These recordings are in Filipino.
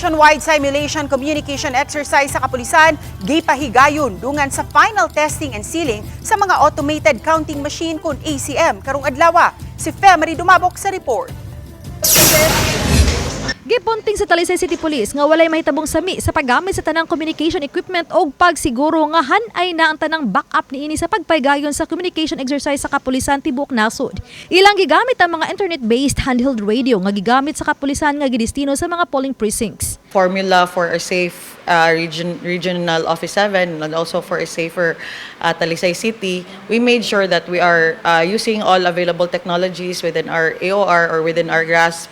nationwide simulation communication exercise sa kapulisan, gipahigayon dungan sa final testing and sealing sa mga automated counting machine kun ACM karong adlaw. Si Femari Dumabok sa report. Gipunting sa Talisay City Police nga walay mahitabong sami sa paggamit sa tanang communication equipment o pagsiguro nga hanay na ang tanang backup niini sa pagpaygayon sa communication exercise sa kapulisan tibuok nasod. Ilang gigamit ang mga internet-based handheld radio nga gigamit sa kapulisan nga gidestino sa mga polling precincts. Formula for a safe regional office 7 and also for a safer Talisay City, we made sure that we are using all available technologies within our AOR or within our grasp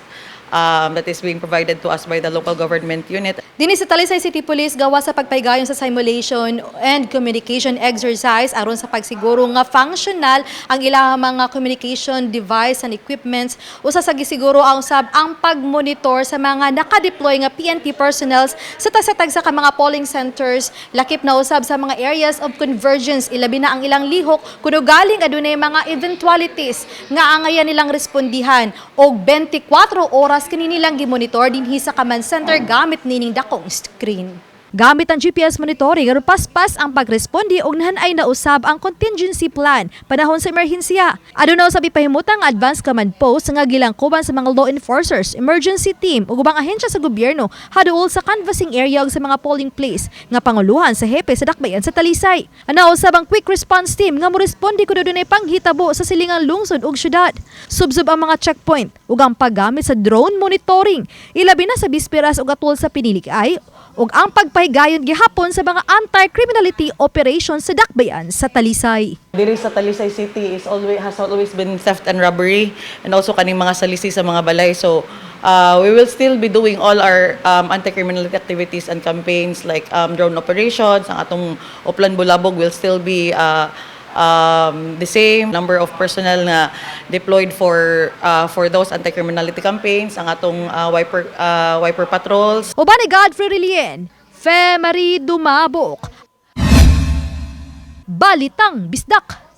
that is being provided to us by the local government unit. Dinhi sa Talisay City Police gawa sa pagpaygayon sa simulation and communication exercise aron sa pagsiguro nga functional ang ilang mga communication device and equipments. Usa sa gisiguro ang usab ang pagmonitor sa mga nakadeploy nga PNP personnel sa tag sa mga polling centers, lakip na usab sa mga areas of convergence, ilabi na ang ilang lihok kuno galing adunay mga eventualities nga angayan nilang respondihan og 24 oras kini nilang gimonitor dinhi sa command center gamit nining dakong screen. Gamit ang GPS monitoring aron paspas ang pagresponde og nahanay na usab ang contingency plan panahon sa emerhensiya. Aduna usab ipahimutang advanced command post nga gilangkuban sa mga law enforcers, emergency team ug ubang ahensya sa gobyerno haduol sa canvassing area ug sa mga polling place nga panguluhan sa hepe sa dakbayan sa Talisay. Ana usab ang quick response team nga moresponde kuno dunay panghitabo sa silingang lungsod ug syudad. Subsub ang mga checkpoint ug ang paggamit sa drone monitoring ilabi na sa bisperas ug atol sa pinilikay ug ang pagpahigayon gihapon sa mga anti-criminality operations sa dakbayan sa Talisay. Diri sa Talisay City has always been theft and robbery and also kaning mga salisi sa mga balay. So we will still be doing all our anti-criminality activities and campaigns like drone operations. Ang atong Oplan Bulabog will still be the same number of personnel na deployed for those anti-criminality campaigns, ang atong wiper patrols. Uban ni Godfrey Relien, Femari Dumabok. Balitang Bisdak.